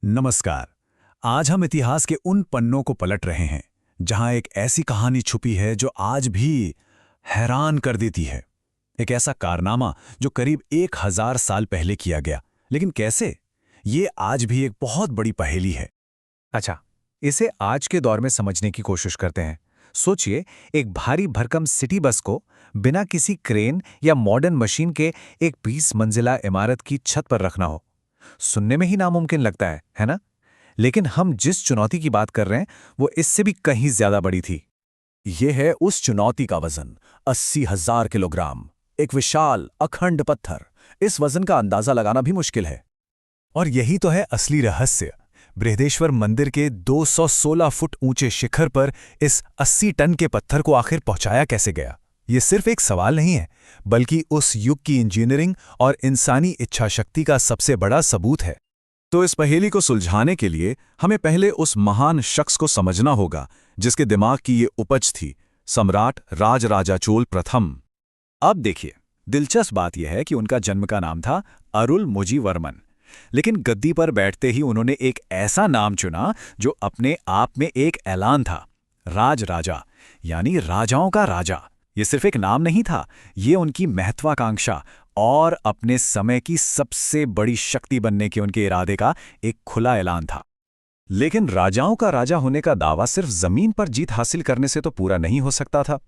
नमस्कार। आज हम इतिहास के उन पन्नों को पलट रहे हैं जहां एक ऐसी कहानी छुपी है जो आज भी हैरान कर देती है। एक ऐसा कारनामा जो करीब 1000 साल पहले किया गया, लेकिन कैसे, ये आज भी एक बहुत बड़ी पहेली है। अच्छा, इसे आज के दौर में समझने की कोशिश करते हैं। सोचिए, एक भारी भरकम सिटी बस को बिना किसी क्रेन या मॉडर्न मशीन के एक 20 मंजिला इमारत की छत पर रखना हो। सुनने में ही नामुमकिन लगता है ना? लेकिन हम जिस चुनौती की बात कर रहे हैं, वो इससे भी कहीं ज्यादा बड़ी थी। ये है उस चुनौती का वजन, 80,000 किलोग्राम। एक विशाल अखंड पत्थर। इस वजन का अंदाजा लगाना भी मुश्किल है। और यही तो है असली रहस्य। बृहदेश्वर मंदिर के 216 फुट ऊंचे शिखर पर इस 80 टन के पत्थर को आखिर पहुंचाया कैसे गया? ये सिर्फ एक सवाल नहीं है, बल्कि उस युग की इंजीनियरिंग और इंसानी इच्छाशक्ति का सबसे बड़ा सबूत है। तो इस पहेली को सुलझाने के लिए हमें पहले उस महान शख्स को समझना होगा जिसके दिमाग की ये उपज थी, सम्राट राजराजा चोल प्रथम। अब देखिए, दिलचस्प बात यह है कि उनका जन्म का नाम था अरुलमोझीवर्मन, लेकिन गद्दी पर बैठते ही उन्होंने एक ऐसा नाम चुना जो अपने आप में एक ऐलान था, राजराजा, यानी राजाओं का राजा। ये सिर्फ एक नाम नहीं था, ये उनकी महत्वाकांक्षा और अपने समय की सबसे बड़ी शक्ति बनने के उनके इरादे का एक खुला ऐलान था। लेकिन राजाओं का राजा होने का दावा सिर्फ जमीन पर जीत हासिल करने से तो पूरा नहीं हो सकता था।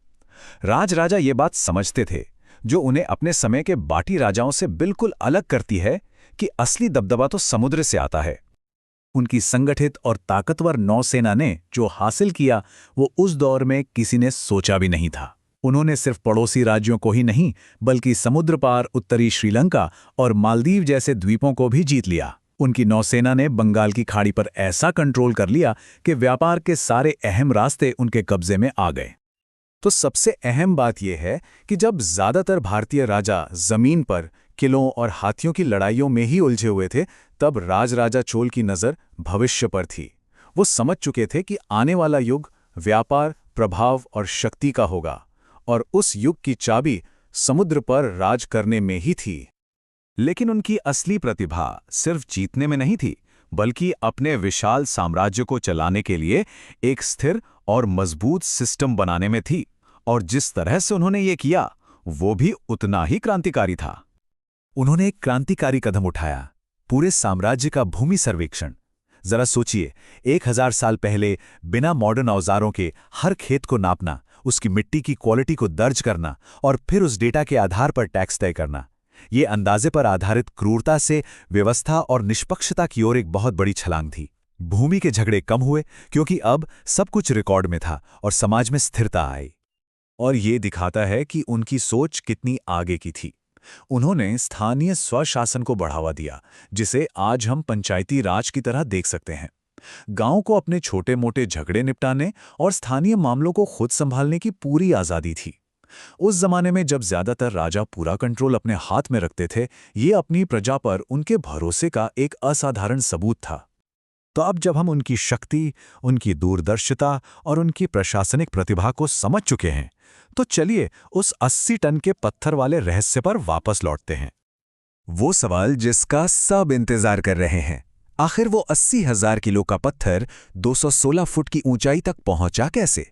राजराजा ये बात समझते थे, जो उन्हें अपने समय के बाकी राजाओं से बिल्कुल अलग करती है, कि असली दबदबा तो समुद्र से आता है। उनकी संगठित और ताकतवर नौसेना ने जो हासिल किया, वो उस दौर में किसी ने सोचा भी नहीं था। उन्होंने सिर्फ पड़ोसी राज्यों को ही नहीं, बल्कि समुद्र पार उत्तरी श्रीलंका और मालदीव जैसे द्वीपों को भी जीत लिया। उनकी नौसेना ने बंगाल की खाड़ी पर ऐसा कंट्रोल कर लिया कि व्यापार के सारे अहम रास्ते उनके कब्जे में आ गए। तो सबसे अहम बात यह है कि जब ज्यादातर भारतीय राजा जमीन पर किलों और हाथियों की लड़ाइयों में ही उलझे हुए थे, तब राजराजा चोल की नज़र भविष्य पर थी। वो समझ चुके थे कि आने वाला युग व्यापार, प्रभाव और शक्ति का होगा, और उस युग की चाबी समुद्र पर राज करने में ही थी। लेकिन उनकी असली प्रतिभा सिर्फ जीतने में नहीं थी, बल्कि अपने विशाल साम्राज्य को चलाने के लिए एक स्थिर और मजबूत सिस्टम बनाने में थी। और जिस तरह से उन्होंने ये किया, वो भी उतना ही क्रांतिकारी था। उन्होंने एक क्रांतिकारी कदम उठाया, पूरे साम्राज्य का भूमि सर्वेक्षण। जरा सोचिए, 1000 साल पहले बिना मॉडर्न औजारों के हर खेत को नापना, उसकी मिट्टी की क्वालिटी को दर्ज करना और फिर उस डेटा के आधार पर टैक्स तय करना। ये अंदाजे पर आधारित क्रूरता से व्यवस्था और निष्पक्षता की ओर एक बहुत बड़ी छलांग थी। भूमि के झगड़े कम हुए, क्योंकि अब सब कुछ रिकॉर्ड में था और समाज में स्थिरता आई। और ये दिखाता है कि उनकी सोच कितनी आगे की थी। उन्होंने स्थानीय स्वशासन को बढ़ावा दिया, जिसे आज हम पंचायती राज की तरह देख सकते हैं। गांव को अपने छोटे मोटे झगड़े निपटाने और स्थानीय मामलों को खुद संभालने की पूरी आजादी थी। उस जमाने में जब ज्यादातर राजा पूरा कंट्रोल अपने हाथ में रखते थे, ये अपनी प्रजा पर उनके भरोसे का एक असाधारण सबूत था। तो अब जब हम उनकी शक्ति, उनकी दूरदर्शिता और उनकी प्रशासनिक प्रतिभा को समझ चुके हैं, तो चलिए उस 80 टन के पत्थर वाले रहस्य पर वापस लौटते हैं। वो सवाल जिसका सब इंतजार कर रहे हैं, आखिर वो 80,000 किलो का पत्थर 216 फुट की ऊंचाई तक पहुंचा कैसे?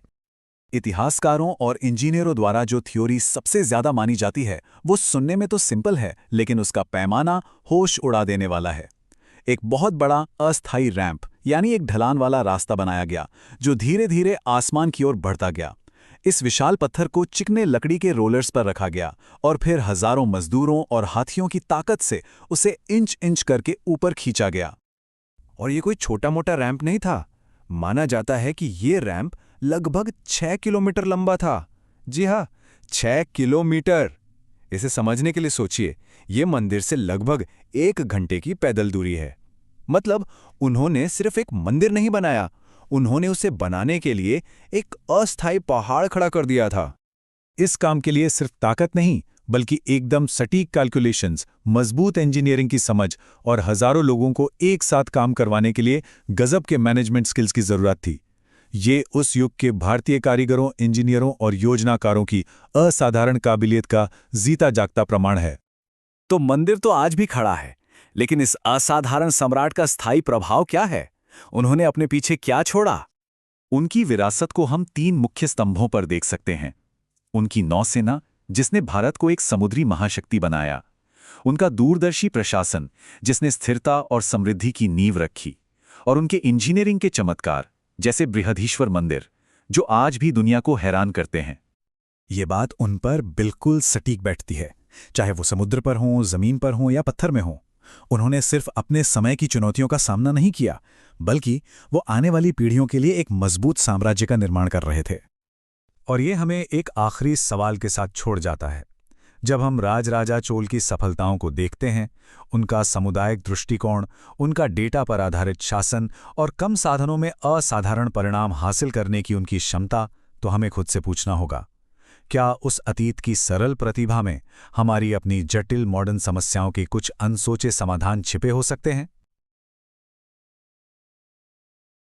इतिहासकारों और इंजीनियरों द्वारा जो थ्योरी सबसे ज्यादा मानी जाती है, वो सुनने में तो सिंपल है, लेकिन उसका पैमाना होश उड़ा देने वाला है। एक बहुत बड़ा अस्थायी रैंप, यानी एक ढलान वाला रास्ता बनाया गया, जो धीरे धीरे आसमान की ओर बढ़ता गया। इस विशाल पत्थर को चिकने लकड़ी के रोलर्स पर रखा गया और फिर हजारों मजदूरों और हाथियों की ताकत से उसे इंच इंच करके ऊपर खींचा गया। और ये कोई छोटा मोटा रैंप नहीं था। माना जाता है कि ये रैंप लगभग 6 किलोमीटर लंबा था। जी हाँ, 6 किलोमीटर। इसे समझने के लिए सोचिए, ये मंदिर से लगभग 1 घंटे की पैदल दूरी है। मतलब उन्होंने सिर्फ एक मंदिर नहीं बनाया, उन्होंने उसे बनाने के लिए एक अस्थायी पहाड़ खड़ा कर दिया था। इस काम के लिए सिर्फ ताकत नहीं, बल्कि एकदम सटीक कैलकुलेशंस, मजबूत इंजीनियरिंग की समझ और हजारों लोगों को एक साथ काम करवाने के लिए गजब के मैनेजमेंट स्किल्स की जरूरत थी। ये उस युग के भारतीय कारीगरों, इंजीनियरों और योजनाकारों की असाधारण काबिलियत का जीता जागता प्रमाण है। तो मंदिर तो आज भी खड़ा है, लेकिन इस असाधारण सम्राट का स्थायी प्रभाव क्या है? उन्होंने अपने पीछे क्या छोड़ा? उनकी विरासत को हम 3 मुख्य स्तंभों पर देख सकते हैं। उनकी नौसेना, जिसने भारत को एक समुद्री महाशक्ति बनाया, उनका दूरदर्शी प्रशासन, जिसने स्थिरता और समृद्धि की नींव रखी, और उनके इंजीनियरिंग के चमत्कार, जैसे बृहदीश्वर मंदिर, जो आज भी दुनिया को हैरान करते हैं। ये बात उन पर बिल्कुल सटीक बैठती है, चाहे वो समुद्र पर हों, जमीन पर हों या पत्थर में हों। उन्होंने सिर्फ अपने समय की चुनौतियों का सामना नहीं किया, बल्कि वो आने वाली पीढ़ियों के लिए एक मजबूत साम्राज्य का निर्माण कर रहे थे। और ये हमें एक आखिरी सवाल के साथ छोड़ जाता है। जब हम राजराजा चोल की सफलताओं को देखते हैं, उनका सामुदायिक दृष्टिकोण, उनका डेटा पर आधारित शासन और कम साधनों में असाधारण परिणाम हासिल करने की उनकी क्षमता, तो हमें खुद से पूछना होगा, क्या उस अतीत की सरल प्रतिभा में हमारी अपनी जटिल मॉडर्न समस्याओं के कुछ अनसोचे समाधान छिपे हो सकते हैं?